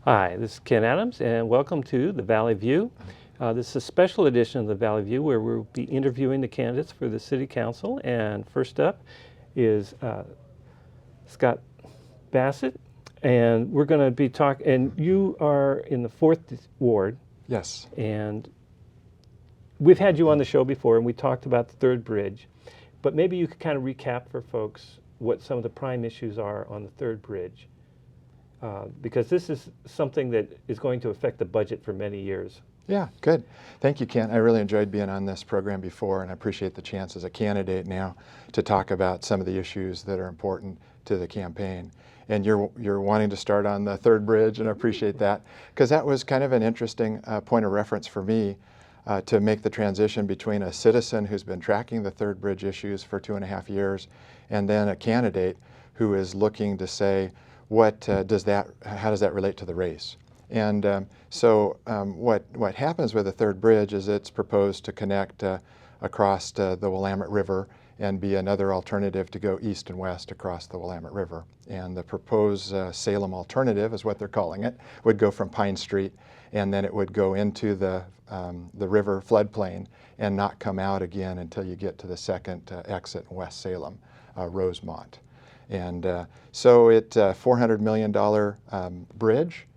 Hi, this is Ken Adams, and welcome to the Valley View. This is a special edition of the Valley View where we'll be interviewing the candidates for the City Council. And first up is Scott Bassett, and we're going to be talking, and you are in the 4th Ward. Yes. And we've had you on the show before, and we talked about the third bridge, but maybe you could kind of recap for folks what some of the prime issues are on the third bridge. Because this is something that is going to affect the budget for many years. Yeah, good. Thank you, Ken. I really enjoyed being on this program before, and I appreciate the chance as a candidate now to talk about some of the issues that are important to the campaign. And you're wanting to start on the third bridge, and I appreciate that, because that was kind of an interesting point of reference for me to make the transition between a citizen who's been tracking the third bridge issues for 2.5 years, and then a candidate who is looking to say, how does that relate to the race? And what happens with the third bridge is it's proposed to connect across the Willamette River and be another alternative to go east and west across the Willamette River. And the proposed Salem alternative, is what they're calling it, would go from Pine Street, and then it would go into the river floodplain and not come out again until you get to the second exit in West Salem, Rosemont. And so it's a $400 million bridge.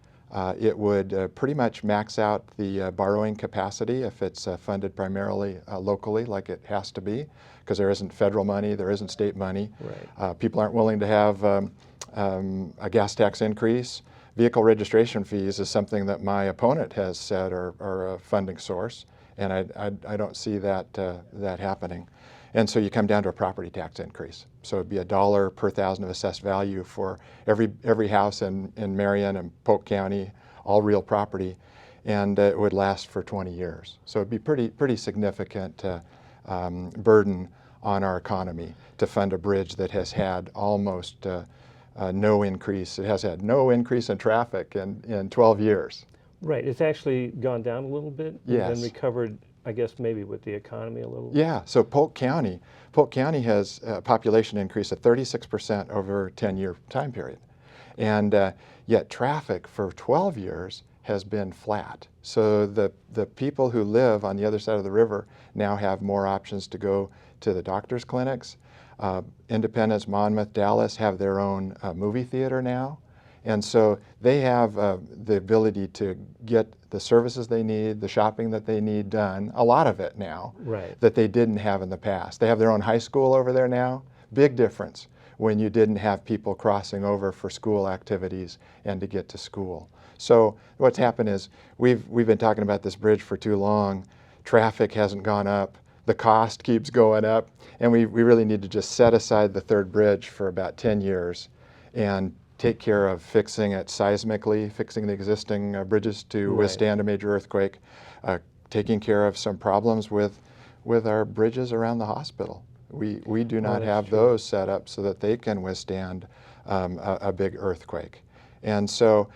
It would pretty much max out the borrowing capacity if it's funded primarily locally, like it has to be, because there isn't federal money, there isn't state money. Right. People aren't willing to have a gas tax increase. Vehicle registration fees is something that my opponent has said are a funding source, and I don't see that happening. And so you come down to a property tax increase. So it'd be $1 per thousand of assessed value for every house in Marion and Polk County, all real property, and it would last for 20 years. So it'd be pretty significant burden on our economy to fund a bridge that has had almost no increase. It has had no increase in traffic in 12 years. Right, it's actually gone down a little bit, Yes. and then recovered, I guess, maybe with the economy a little. Yeah, so Polk County has a population increase of 36% over a 10-year time period. And yet traffic for 12 years has been flat. So the people who live on the other side of the river now have more options to go to the doctor's clinics. Independence, Monmouth, Dallas have their own movie theater now. And so they have the ability to get the services they need, the shopping that they need done, a lot of it now, Right. that they didn't have in the past. They have their own high school over there now. Big difference when you didn't have people crossing over for school activities and to get to school. So what's happened is we've been talking about this bridge for too long. Traffic hasn't gone up. The cost keeps going up. And we really need to just set aside the third bridge for about 10 years and take care of fixing it seismically, fixing the existing bridges to Right. withstand a major earthquake, taking care of some problems with our bridges around the hospital. We do not have true. those set up so that they can withstand a big earthquake. And so,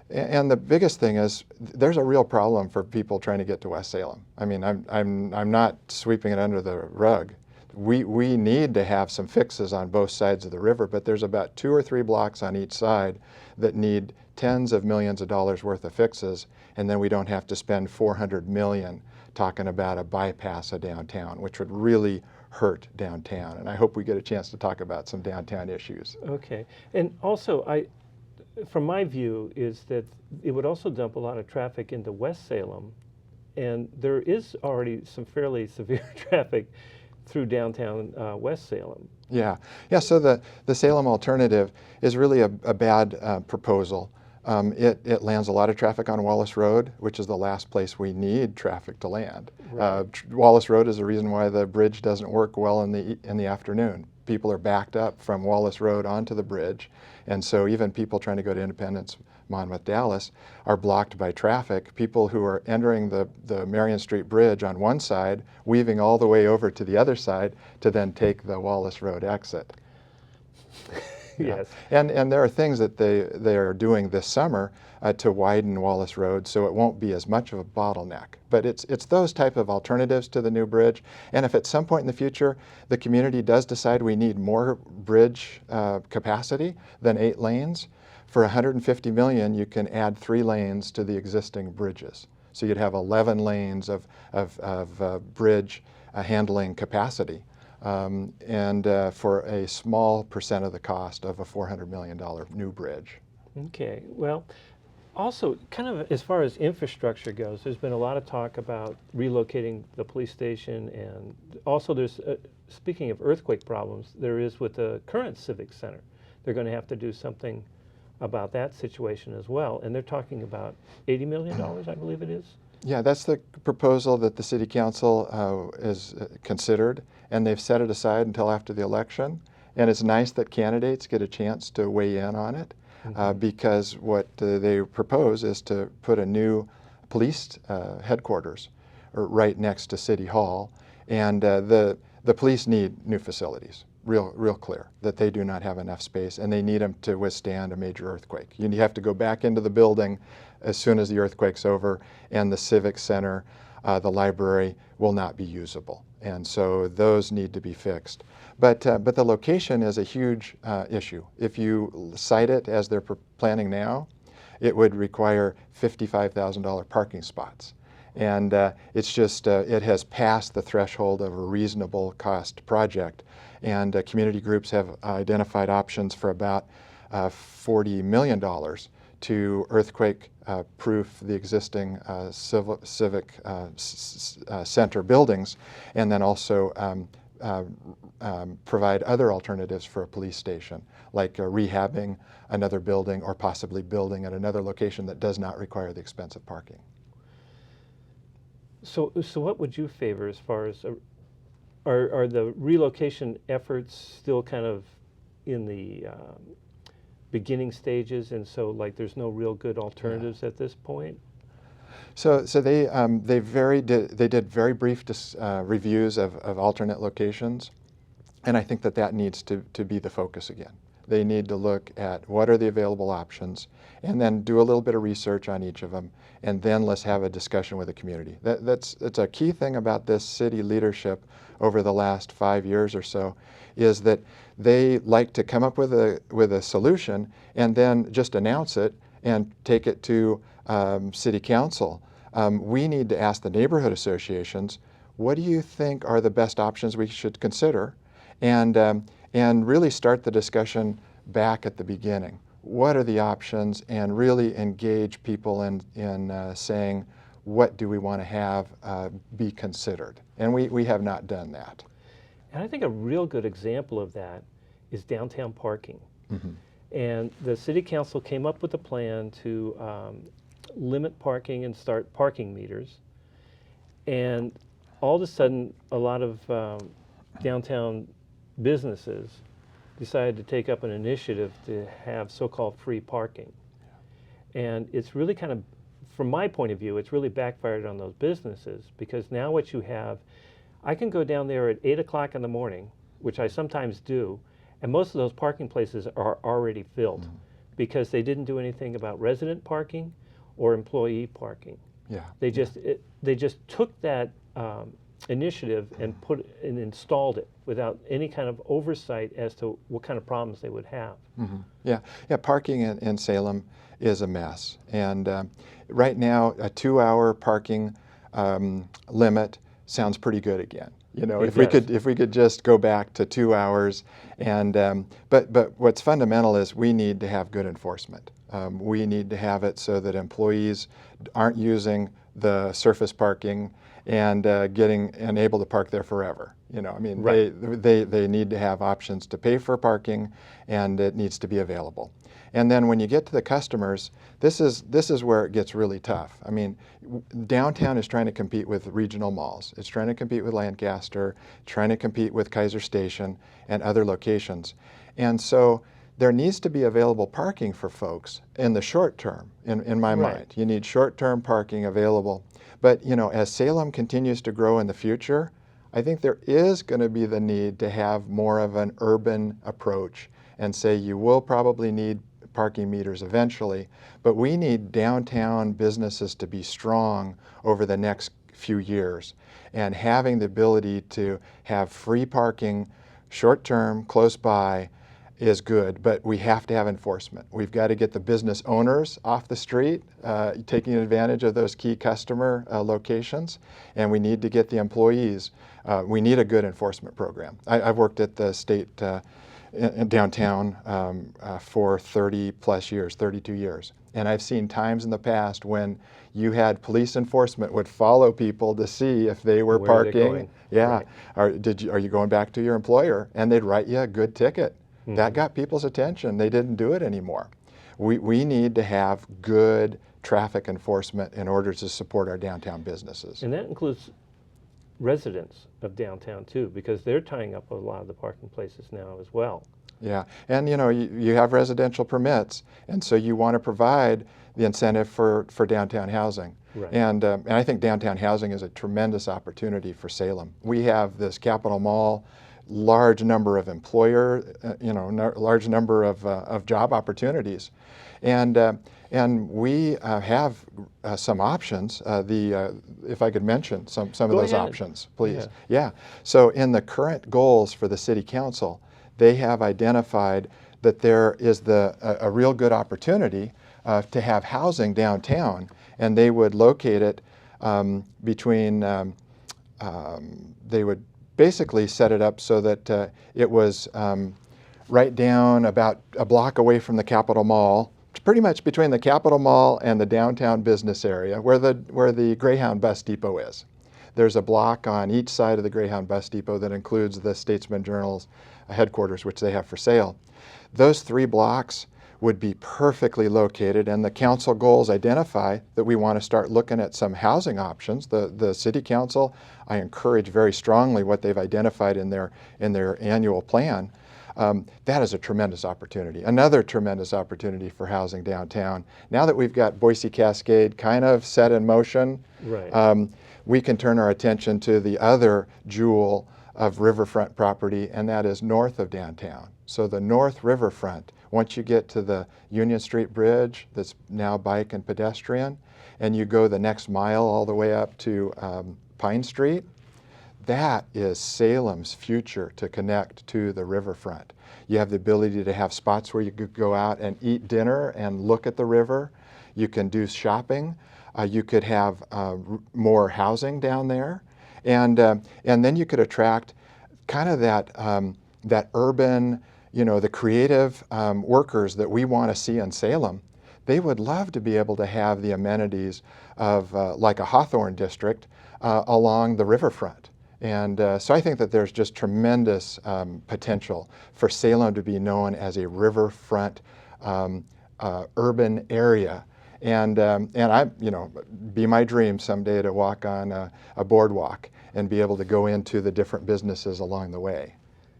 and the biggest thing is there's a real problem for people trying to get to West Salem. I mean, I'm not sweeping it under the rug. We need to have some fixes on both sides of the river, but there's about 2 or 3 blocks on each side that need tens of millions of dollars worth of fixes, and then we don't have to spend $400 million talking about a bypass of downtown, which would really hurt downtown. And I hope we get a chance to talk about some downtown issues. Okay, and also from my view is that it would also dump a lot of traffic into West Salem, and there is already some fairly severe traffic through downtown West Salem. Yeah. So the Salem alternative is really a bad proposal. It lands a lot of traffic on Wallace Road, which is the last place we need traffic to land. Right. Wallace Road is the reason why the bridge doesn't work well in the afternoon. People are backed up from Wallace Road onto the bridge, and so even people trying to go to Independence, Monmouth, Dallas are blocked by traffic. People who are entering the Marion Street Bridge on one side, weaving all the way over to the other side to then take the Wallace Road exit. Yeah. Yes. And there are things that they are doing this summer to widen Wallace Road so it won't be as much of a bottleneck. But it's those type of alternatives to the new bridge. And if at some point in the future the community does decide we need more bridge capacity than 8 lanes, for 150 million you can add 3 lanes to the existing bridges. So you'd have 11 lanes of bridge handling capacity. For a small percent of the cost of a $400 million new bridge. Okay. Well, also, kind of as far as infrastructure goes, there's been a lot of talk about relocating the police station, and also there's, speaking of earthquake problems, there is with the current Civic Center. They're going to have to do something about that situation as well, and they're talking about $80 million, I believe it is. Yeah, that's the proposal that the City Council is considered, and they've set it aside until after the election. And it's nice that candidates get a chance to weigh in on it, because what they propose is to put a new police headquarters right next to City Hall, and the police need new facilities. Real clear that they do not have enough space, and they need them to withstand a major earthquake. You have to go back into the building as soon as the earthquake's over, and the Civic Center, the library will not be usable. And so those need to be fixed. But the location is a huge issue. If you site it as they're planning now, it would require $55,000 parking spots. And it's just, it has passed the threshold of a reasonable cost project. And community groups have identified options for about $40 million to earthquake-proof the existing civic center buildings, and then also provide other alternatives for a police station, like rehabbing another building or possibly building at another location that does not require the expensive parking. So what would you favor as far as, are the relocation efforts still kind of in the beginning stages, and so like there's no real good alternatives at this point? So they did very brief reviews of alternate locations, and I think that needs to be the focus again. They need to look at what are the available options, and then do a little bit of research on each of them, and then let's have a discussion with the community. That's a key thing about this city leadership over the last 5 years or so, is that they like to come up with a solution and then just announce it and take it to City Council. We need to ask the neighborhood associations, what do you think are the best options we should consider? And really start the discussion back at the beginning. What are the options? And really engage people in saying, what do we want to have be considered? And we have not done that. And I think a real good example of that is downtown parking. And the City Council came up with a plan to limit parking and start parking meters. And all of a sudden, a lot of downtown businesses decided to take up an initiative to have so-called free parking. And it's really kind of, from my point of view, it's really backfired on those businesses, because now what you have, I can go down there at 8 o'clock in the morning, which I sometimes do, and most of those parking places are already filled because they didn't do anything about resident parking or employee parking. Yeah. They just took that initiative and installed it without any kind of oversight as to what kind of problems they would have. Yeah, parking in Salem is a mess. And right now, a 2-hour parking limit sounds pretty good again. You know, if we could just go back to 2 hours, and but what's fundamental is we need to have good enforcement. We need to have it so that employees aren't using the surface parking and able to park there forever. You know, I mean, they need to have options to pay for parking, and it needs to be available. And then when you get to the customers, this is where it gets really tough. I mean, downtown is trying to compete with regional malls. It's trying to compete with Lancaster, trying to compete with Kaiser Station and other locations. And so there needs to be available parking for folks in the short term, in my mind. You need short-term parking available. But, you know, as Salem continues to grow in the future, I think there is going to be the need to have more of an urban approach and say you will probably need parking meters eventually, but we need downtown businesses to be strong over the next few years. And having the ability to have free parking short-term, close by, is good, but we have to have enforcement. We've got to get the business owners off the street, taking advantage of those key customer locations, and we need to get the employees. We need a good enforcement program. I've worked at the state in downtown for 30 plus years, 32 years. And I've seen times in the past when you had police enforcement would follow people to see if they were Where are they parking. going? Yeah. Right. Are you going back to your employer? And they'd write you a good ticket. Mm-hmm. That got people's attention. They didn't do it anymore. We need to have good traffic enforcement in order to support our downtown businesses. And that includes residents of downtown too, because they're tying up a lot of the parking places now as well. Yeah, and you know, you have residential permits, and so you want to provide the incentive for downtown housing. Right. And I think downtown housing is a tremendous opportunity for Salem. We have this Capitol Mall, large number of large number of job opportunities, and we have some options. If I could mention some of Go those ahead. options, please. Yeah. Yeah. So in the current goals for the City Council, they have identified that there is a real good opportunity to have housing downtown, and they would locate it they would basically set it up so that it was right down about a block away from the Capitol Mall, pretty much between the Capitol Mall and the downtown business area where the Greyhound bus depot is. There's a block on each side of the Greyhound bus depot that includes the Statesman Journal's headquarters, which they have for sale. Those 3 blocks would be perfectly located, and the council goals identify that we want to start looking at some housing options. The City Council, I encourage very strongly what they've identified in their annual plan. That is a tremendous opportunity. Another tremendous opportunity for housing downtown. Now that we've got Boise Cascade kind of set in motion, Right. We can turn our attention to the other jewel of riverfront property, and that is north of downtown. So the North Riverfront, once you get to the Union Street Bridge that's now bike and pedestrian, and you go the next mile all the way up to Pine Street, that is Salem's future to connect to the riverfront. You have the ability to have spots where you could go out and eat dinner and look at the river. You can do shopping. You could have more housing down there. And then you could attract kind of that urban, the creative workers that we want to see in Salem. They would love to be able to have the amenities of like a Hawthorne district along the riverfront. And so I think that there's just tremendous potential for Salem to be known as a riverfront urban area. And I, be my dream someday to walk on a boardwalk and be able to go into the different businesses along the way.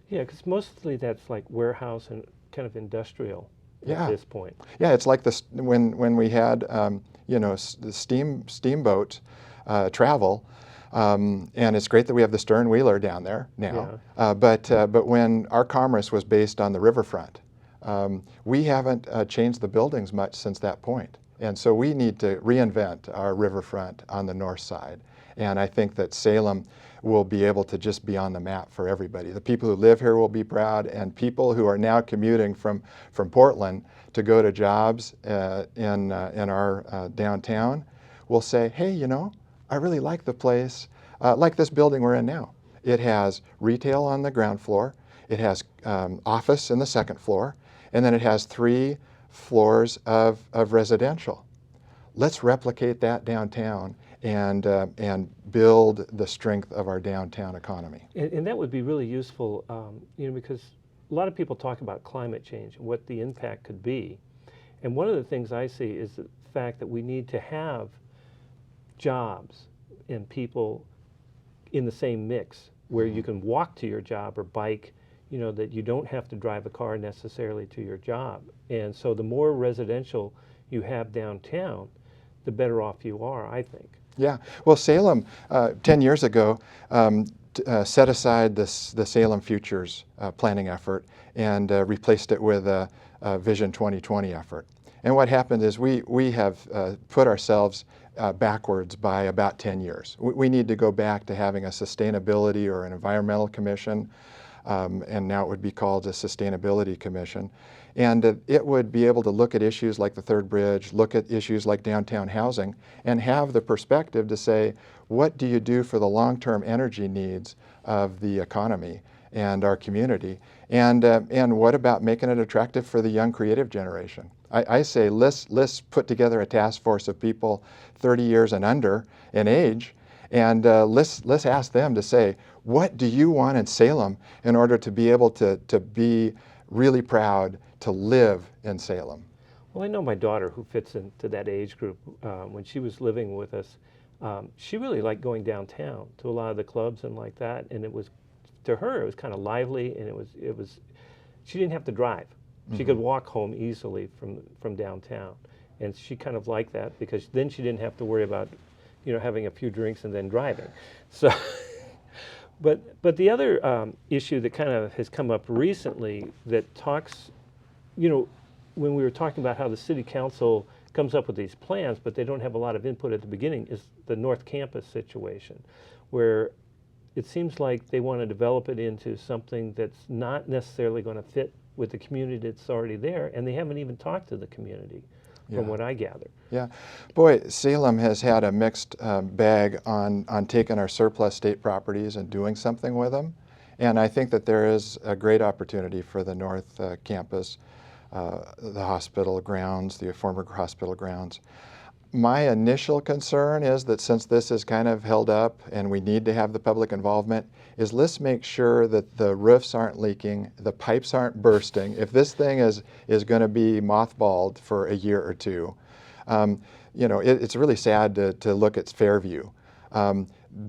Yeah, because mostly that's like warehouse and kind of industrial at this point. Yeah, it's like this when we had the steamboat travel, and it's great that we have the stern wheeler down there now. Yeah. But when our commerce was based on the riverfront, we haven't changed the buildings much since that point. And so we need to reinvent our riverfront on the north side. And I think that Salem will be able to just be on the map for everybody. The people who live here will be proud, and people who are now commuting from Portland to go to jobs in our downtown will say, hey, I really like the place, like this building we're in now. It has retail on the ground floor, it has office in the second floor, and then it has 3 floors of residential. Let's replicate that downtown and build the strength of our downtown economy. And that would be really useful, because a lot of people talk about climate change and what the impact could be. And one of the things I see is the fact that we need to have jobs and people in the same mix where you can walk to your job or bike, that you don't have to drive a car necessarily to your job. And so the more residential you have downtown, the better off you are, I think. Yeah. Well, Salem, 10 years ago, set aside the Salem Futures planning effort and replaced it with a Vision 2020 effort. And what happened is we have put ourselves backwards by about 10 years. We need to go back to having a sustainability or an environmental commission, and now it would be called a sustainability commission. And it would be able to look at issues like the third bridge, look at issues like downtown housing, and have the perspective to say, what do you do for the long-term energy needs of the economy and our community? And what about making it attractive for the young creative generation? I say let's put together a task force of people 30 years and under in age, and let's ask them to say, what do you want in Salem in order to be able to be really proud to live in Salem? Well, I know my daughter, who fits into that age group, when she was living with us, she really liked going downtown to a lot of the clubs and like that, and it was, to her, it was kind of lively, and it was, she didn't have to drive. She could walk home easily from downtown, and she kind of liked that because then she didn't have to worry about, having a few drinks and then driving. So, but the other issue that kind of has come up recently that talks, when we were talking about how the city council comes up with these plans, but they don't have a lot of input at the beginning, is the North Campus situation, where it seems like they want to develop it into something that's not necessarily going to fit with the community that's already there, and they haven't even talked to the community, from what I gather. Yeah. Boy, Salem has had a mixed bag on taking our surplus state properties and doing something with them. And I think that there is a great opportunity for the North Campus, the hospital grounds, the former hospital grounds. My initial concern is that since this is kind of held up and we need to have the public involvement, is let's make sure that the roofs aren't leaking, the pipes aren't bursting. If this thing is going to be mothballed for a year or two, it's really sad to look at Fairview.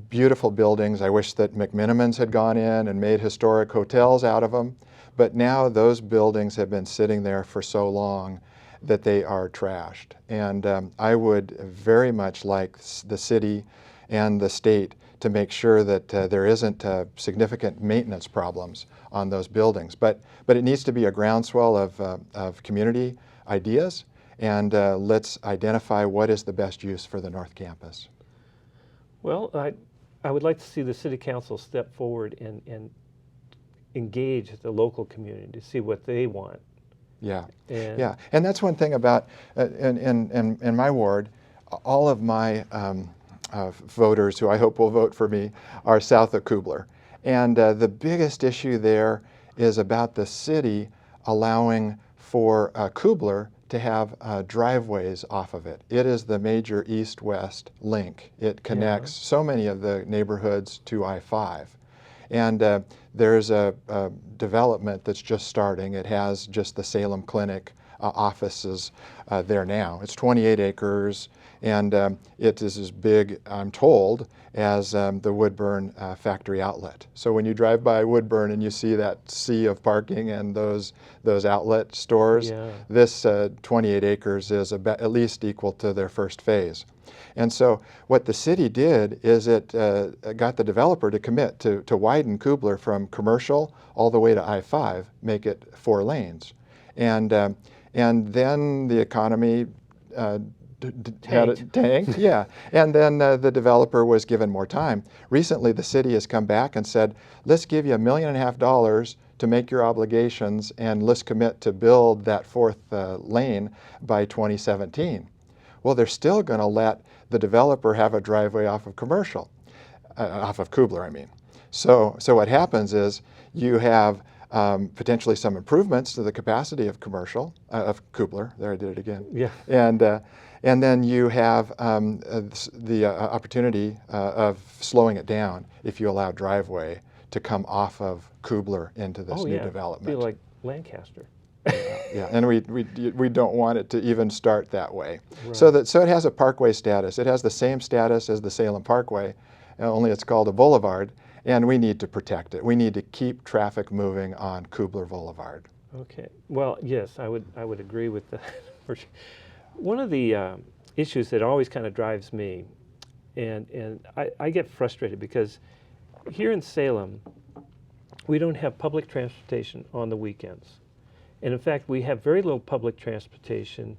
Beautiful buildings. I wish that McMenamins had gone in and made historic hotels out of them, but now those buildings have been sitting there for so long that they are trashed. And I would very much like the city and the state to make sure that there isn't significant maintenance problems on those buildings. But it needs to be a groundswell of community ideas, and let's identify what is the best use for the North Campus. Well, I would like to see the city council step forward and engage the local community to see what they want. Yeah, and that's one thing about, in my ward, all of my voters who I hope will vote for me are south of Kubler. And the biggest issue there is about the city allowing for Kubler to have driveways off of it. It is the major east-west link. It connects so many of the neighborhoods to I-5. And there's a development that's just starting. It has just the Salem Clinic offices there now. It's 28 acres, and it is as big, I'm told, as the Woodburn factory outlet. So when you drive by Woodburn and you see that sea of parking and those outlet stores, this 28 acres is about at least equal to their first phase. And so what the city did is it got the developer to commit to widen Kubler from commercial all the way to I-5, make it 4 lanes. And then the economy had it tanked. Yeah. And then the developer was given more time. Recently, the city has come back and said, let's give you $1.5 million to make your obligations, and let's commit to build that 4th lane by 2017. Well, they're still going to let the developer have a driveway off of commercial, off of Kubler, I mean. So what happens is you have potentially some improvements to the capacity of commercial, of Kubler. There, I did it again. Yeah. And then you have the opportunity of slowing it down if you allow driveway to come off of Kubler into this new development. Be like Lancaster. Yeah, and we don't want it to even start that way. Right. So it has a parkway status. It has the same status as the Salem Parkway, only it's called a boulevard, and we need to protect it. We need to keep traffic moving on Kubler Boulevard. Okay. Well, yes, I would agree with that. One of the issues that always kind of drives me, and I get frustrated because here in Salem, we don't have public transportation on the weekends. And in fact, we have very little public transportation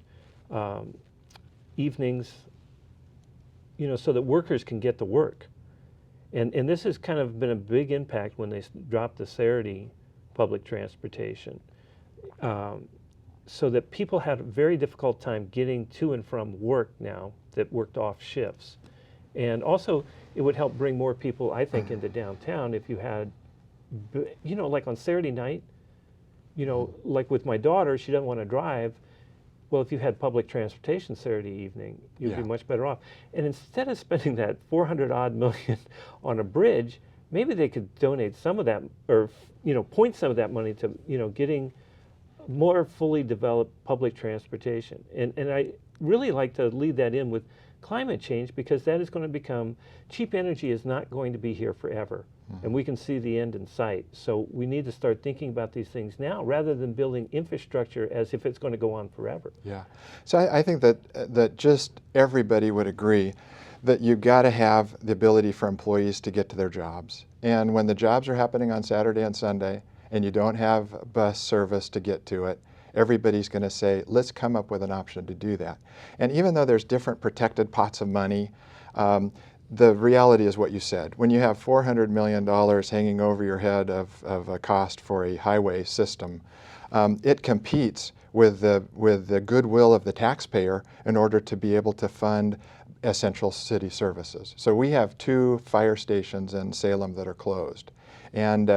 evenings, so that workers can get to work. And this has kind of been a big impact when they dropped the Saturday public transportation. So that people had a very difficult time getting to and from work now that worked off shifts. And also, it would help bring more people, I think, into downtown if you had, like on Saturday night, like with my daughter, she doesn't want to drive. Well, if you had public transportation Saturday evening, you'd be much better off. And instead of spending that 400 odd million on a bridge, maybe they could donate some of that, or point some of that money to getting more fully developed public transportation. And I really like to lead that in with climate change, because that is going to become, cheap energy is not going to be here forever. And we can see the end in sight. So we need to start thinking about these things now rather than building infrastructure as if it's going to go on forever. Yeah. So I think that just everybody would agree that you've got to have the ability for employees to get to their jobs. And when the jobs are happening on Saturday and Sunday and you don't have bus service to get to it, everybody's going to say, let's come up with an option to do that. And even though there's different protected pots of money, the reality is what you said. When you have $400 million hanging over your head of a cost for a highway system, it competes with the goodwill of the taxpayer in order to be able to fund essential city services. So we have 2 fire stations in Salem that are closed. And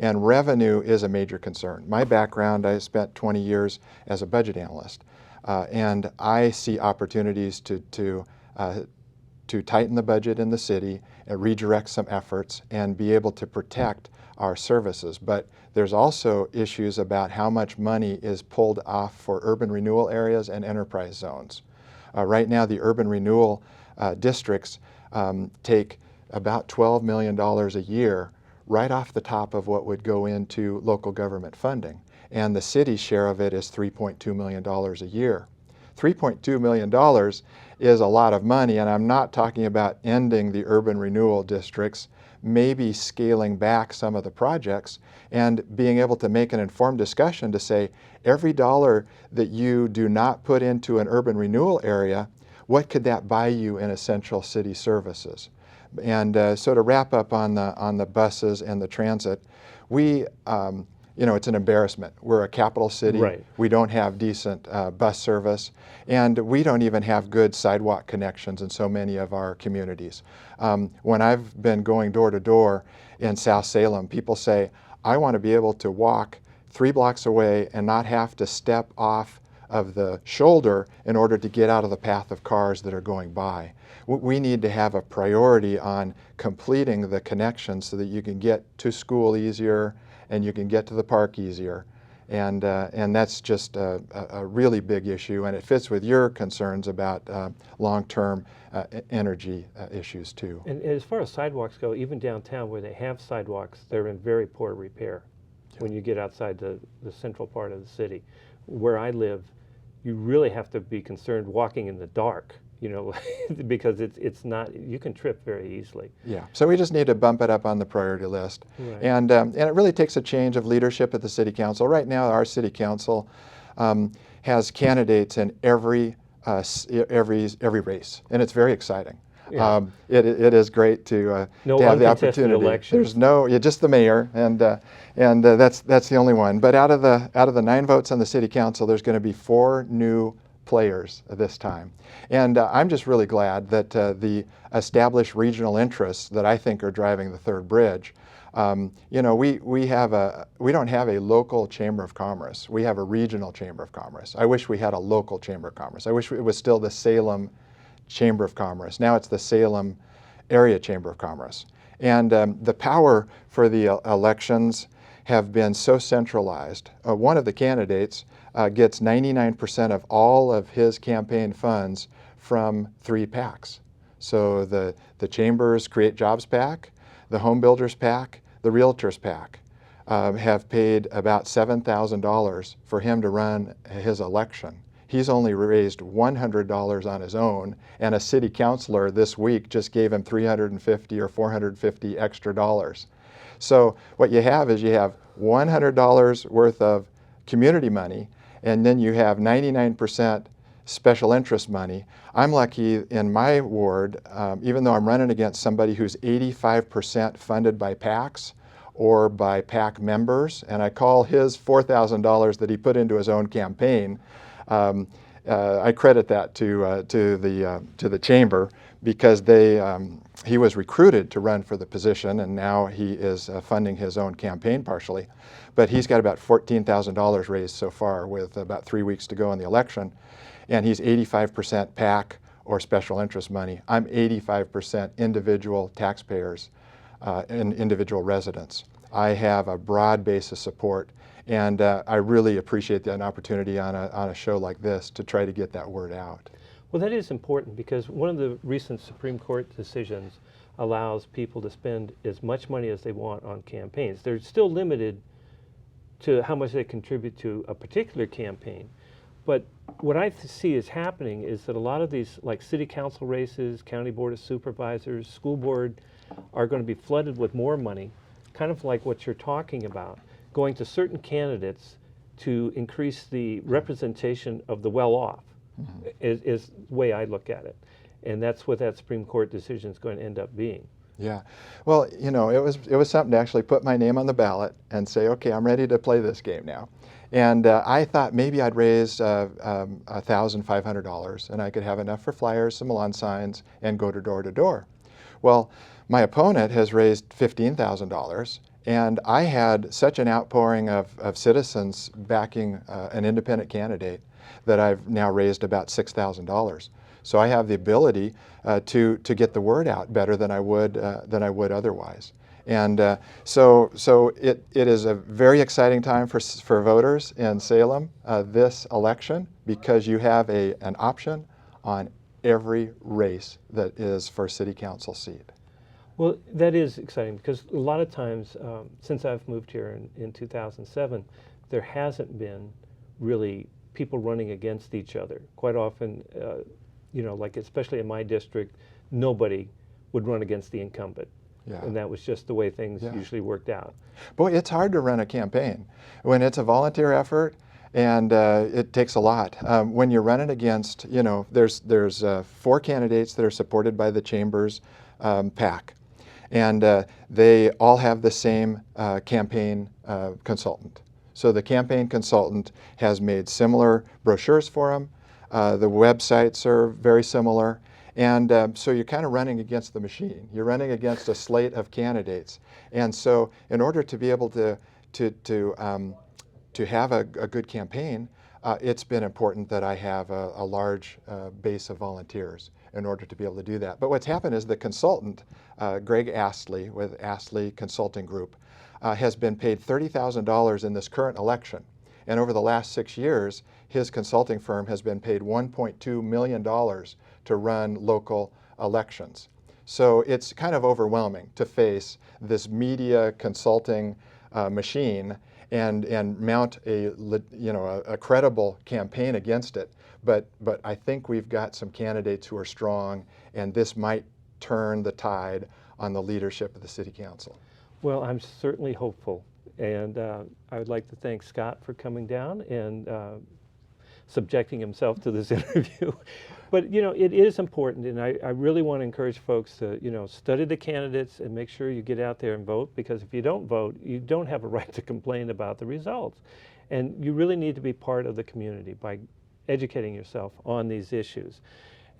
revenue is a major concern. My background, I spent 20 years as a budget analyst, and I see opportunities to tighten the budget in the city and redirect some efforts and be able to protect our services. But there's also issues about how much money is pulled off for urban renewal areas and enterprise zones. Right now, the urban renewal districts take about $12 million a year right off the top of what would go into local government funding. And the city's share of it is $3.2 million a year. $3.2 million is a lot of money, and I'm not talking about ending the urban renewal districts, maybe scaling back some of the projects and being able to make an informed discussion to say, every dollar that you do not put into an urban renewal area, what could that buy you in essential city services? And so to wrap up on the buses and the transit, we it's an embarrassment. We're a capital city. Right. We don't have decent bus service, and we don't even have good sidewalk connections in so many of our communities. When I've been going door to door in South Salem, people say, I want to be able to walk 3 blocks away and not have to step off of the shoulder in order to get out of the path of cars that are going by. We need to have a priority on completing the connections so that you can get to school easier and you can get to the park easier. And that's just a really big issue, and it fits with your concerns about long-term energy issues too. And as far as sidewalks go, even downtown where they have sidewalks, they're in very poor repair when you get outside the central part of the city. Where I live, you really have to be concerned walking in the dark, because it's not, you can trip very easily. Yeah, so we just need to bump it up on the priority list. Right. And it really takes a change of leadership at the City Council. Right now, our City Council has candidates in every race, and it's very exciting. Yeah. It is great to have the opportunity. Elections. There's just the mayor, and that's the only one. But out of the 9 votes on the City Council, there's going to be 4 new players this time. And I'm just really glad that the established regional interests that I think are driving the third bridge, we don't have a local chamber of commerce. We have a regional chamber of commerce. I wish we had a local chamber of commerce. I wish it was still the Salem Chamber of Commerce. Now it's the Salem Area Chamber of Commerce. And the power for the elections have been so centralized. One of the candidates gets 99% of all of his campaign funds from 3 PACs. So the Chambers Create Jobs PAC, the Home Builders PAC, the Realtors PAC have paid about $7,000 for him to run his election. He's only raised $100 on his own, and a city councilor this week just gave him $350 or $450 extra dollars. So what you have is you have $100 worth of community money, and then you have 99% special interest money. I'm lucky in my ward, even though I'm running against somebody who's 85% funded by PACs or by PAC members, and I call his $4,000 that he put into his own campaign, I credit that to the chamber, because he was recruited to run for the position, and now he is funding his own campaign partially. But he's got about $14,000 raised so far, with about 3 weeks to go in the election, and he's 85% PAC or special interest money. I'm 85% individual taxpayers and individual residents. I have a broad base of support, and I really appreciate an opportunity on a show like this to try to get that word out. Well, that is important, because one of the recent Supreme Court decisions allows people to spend as much money as they want on campaigns. They're still limited to how much they contribute to a particular campaign. But what I see is happening is that a lot of these, like city council races, county board of supervisors, school board, are going to be flooded with more money, kind of like what you're talking about, going to certain candidates to increase the representation of the well-off. Mm-hmm. is the way I look at it. And that's what that Supreme Court decision is going to end up being. Yeah. Well, you know, it was something to actually put my name on the ballot and say, okay, I'm ready to play this game now. And I thought maybe I'd raise $1,500, and I could have enough for flyers, some lawn signs, and go door to door. Well, my opponent has raised $15,000, and I had such an outpouring of citizens backing an independent candidate that I've now raised about $6,000. So I have the ability to get the word out better than I would otherwise. And so it is a very exciting time for voters in Salem this election, because you have an option on every race that is for city council seat. Well, that is exciting, because a lot of times since I've moved here in 2007, there hasn't been really people running against each other. Quite often, you know, like especially in my district, nobody would run against the incumbent. Yeah. And that was just the way things usually worked out. Boy, it's hard to run a campaign when it's a volunteer effort, and it takes a lot. When you're running against, you know, there's 4 candidates that are supported by the Chamber's PAC, and they all have the same campaign consultant. So the campaign consultant has made similar brochures for them. The websites are very similar. And so you're kind of running against the machine. You're running against a slate of candidates. And so in order to be able to have a good campaign, it's been important that I have a large base of volunteers in order to be able to do that. But what's happened is the consultant, Greg Astley with Astley Consulting Group, has been paid $30,000 in this current election. And over the last 6 years, his consulting firm has been paid $1.2 million to run local elections. So it's kind of overwhelming to face this media consulting machine and mount a credible campaign against it. But I think we've got some candidates who are strong, and this might turn the tide on the leadership of the City Council. Well, I'm certainly hopeful, and I would like to thank Scott for coming down and subjecting himself to this interview. But you know, it is important, and I really want to encourage folks to, you know, study the candidates and make sure you get out there and vote, because if you don't vote, you don't have a right to complain about the results. And you really need to be part of the community by educating yourself on these issues.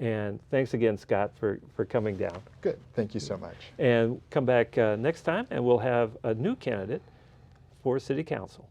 And thanks again, Scott, for coming down. Good. Thank you so much. And come back next time, and we'll have a new candidate for City Council.